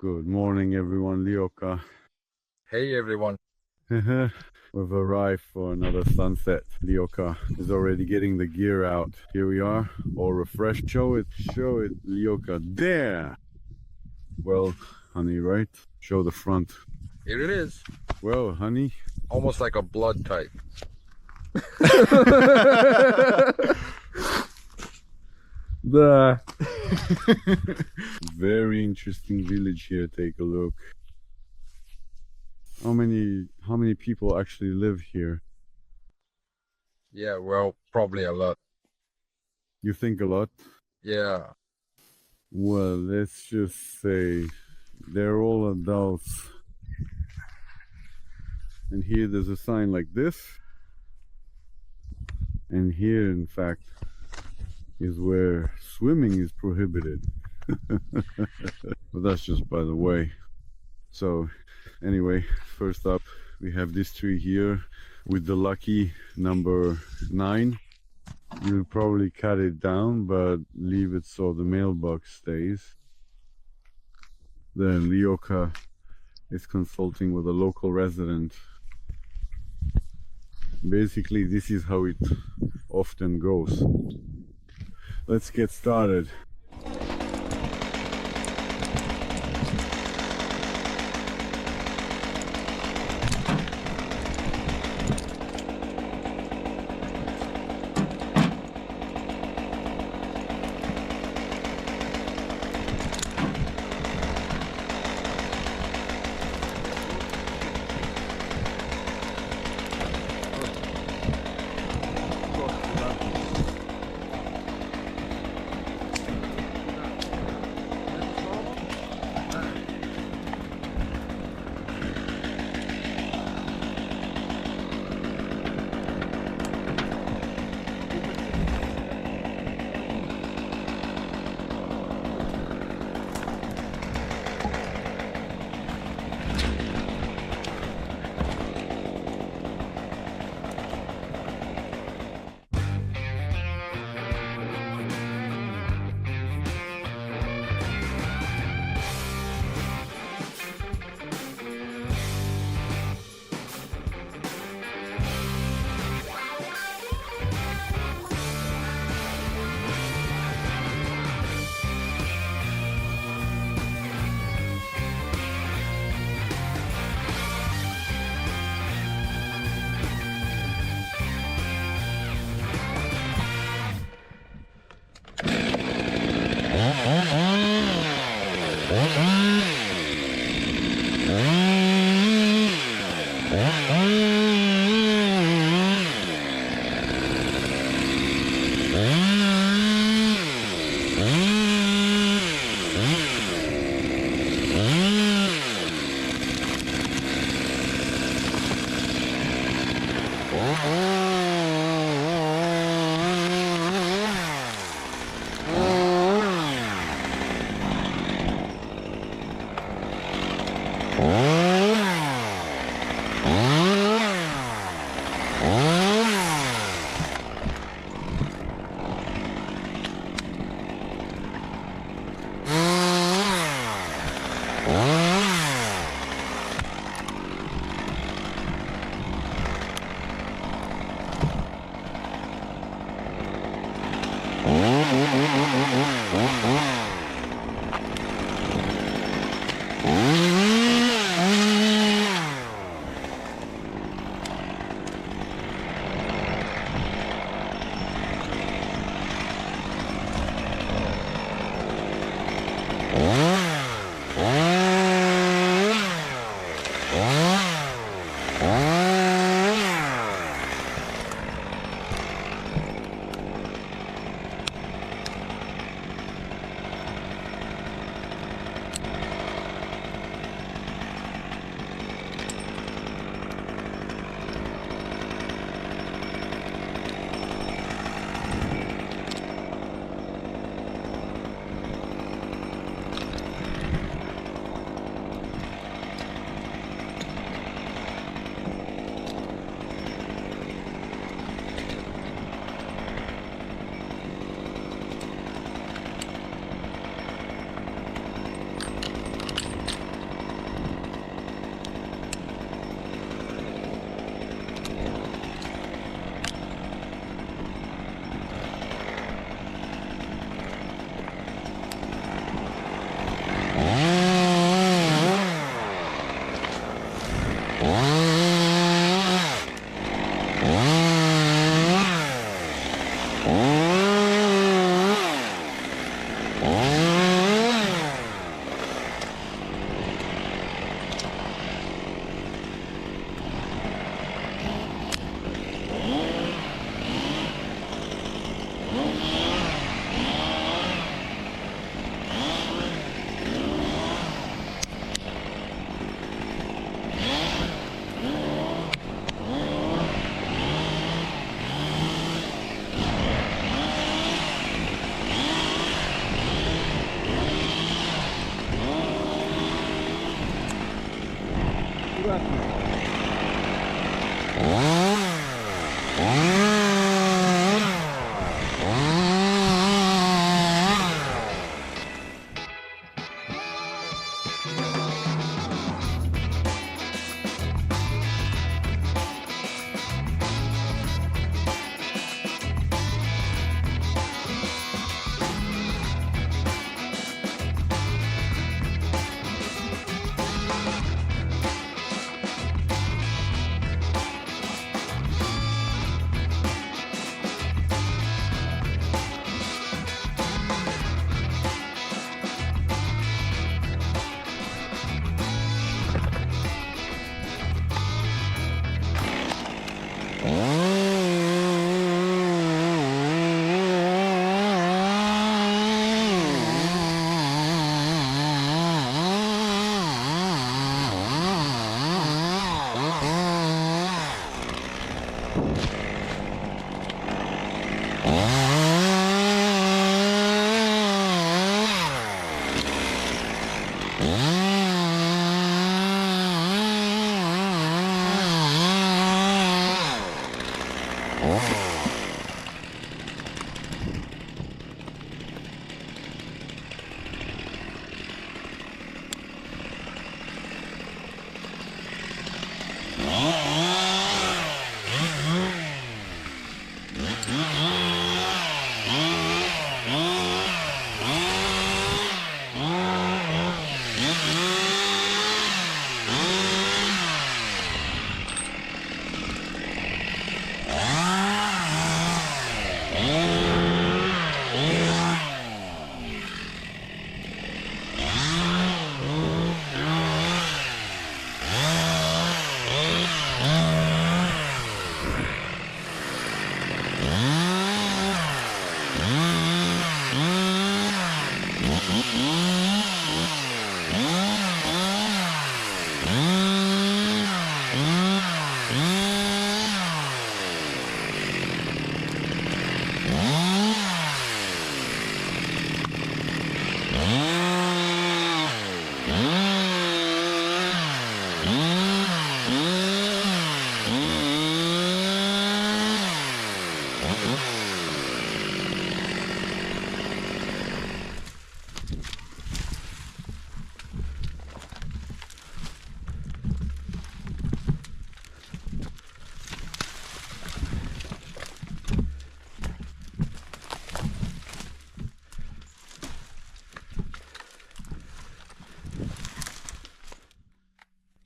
Good morning, everyone. Lioka. Hey everyone. We've arrived for another sunset. Lioka is already getting the gear out. Here we are, all refreshed. Show it, Lioka. There! Well, honey, right? Show the front. Here it is. Well, honey. Almost like a blood type. Very interesting village here. Take a look. How many people actually live here? Yeah, well, probably a lot. You think a lot? Yeah. Well, let's just say they're all adults. And here there's a sign like this. And here, in fact, is where swimming is prohibited. But that's just by the way. So anyway, first up we have this tree here with the lucky number 9. You'll probably cut it down, but leave it so the mailbox stays. Then Lioka is consulting with a local resident. Basically, this is how it often goes. Let's get started.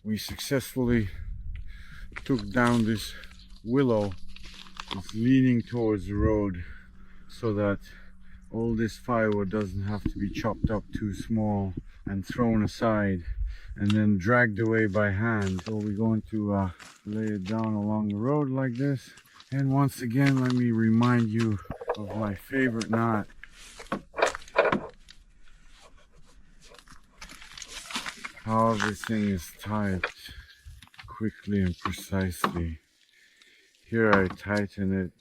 We successfully took down this willow. It's leaning towards the road so that all this firewood doesn't have to be chopped up too small and thrown aside and then dragged away by hand. So we're going to lay it down along the road like this. And once again, let me remind you of my favorite knot. How everything is tied quickly and precisely. Here I tighten it,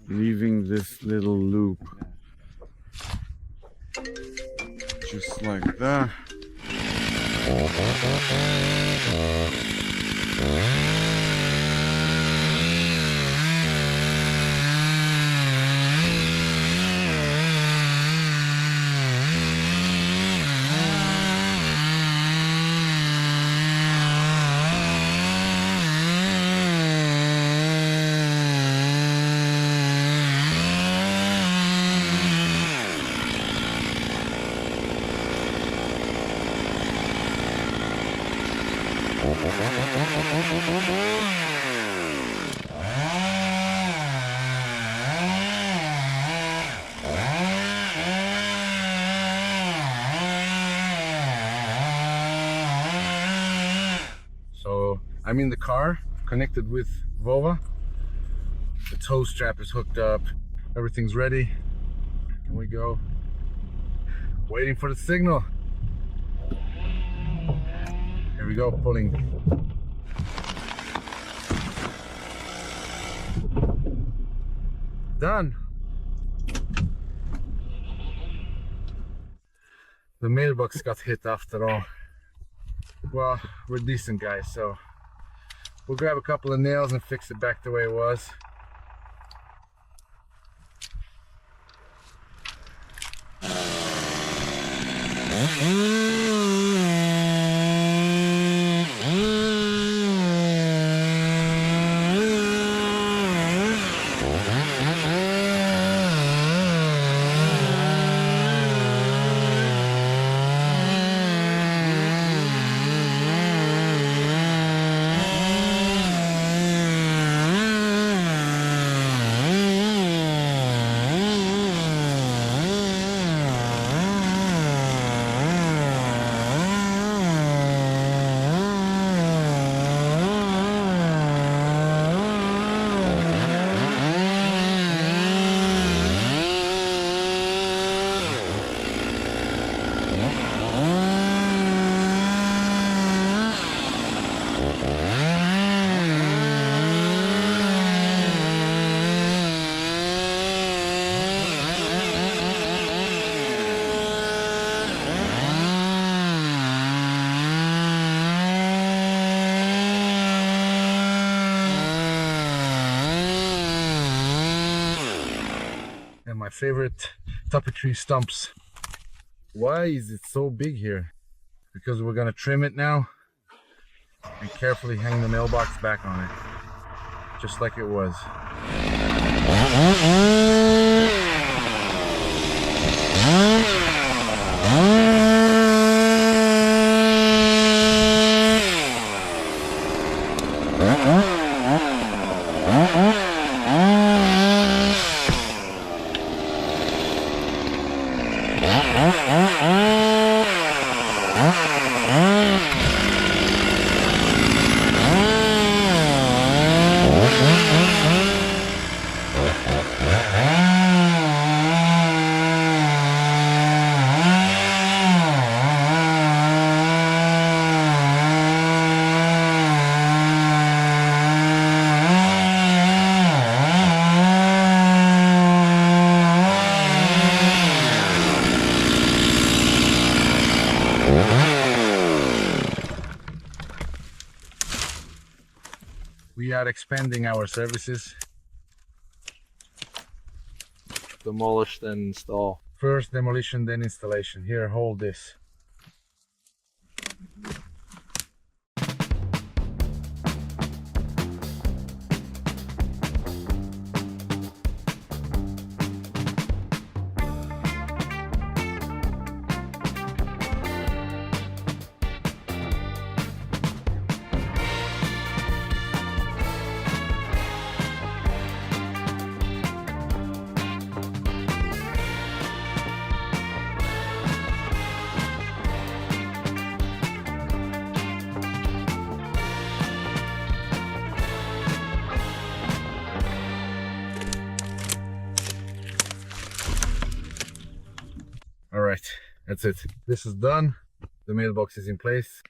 leaving this little loop just like that. So I'm in the car, connected with Vova. The tow strap is hooked up. Everything's ready. Can we go? Waiting for the signal. Here we go, pulling. Done. The mailbox got hit after all. Well, we're decent guys, so We'll grab a couple of nails and fix it back the way it was. And my favorite tuppy tree stumps. Why is it so big here? Because we're gonna trim it now and carefully hang the mailbox back on it, just like it was. We are expanding our services. Demolish then install. First demolition, then installation. Here, hold this. All right, that's it. This is done. The mailbox is in place.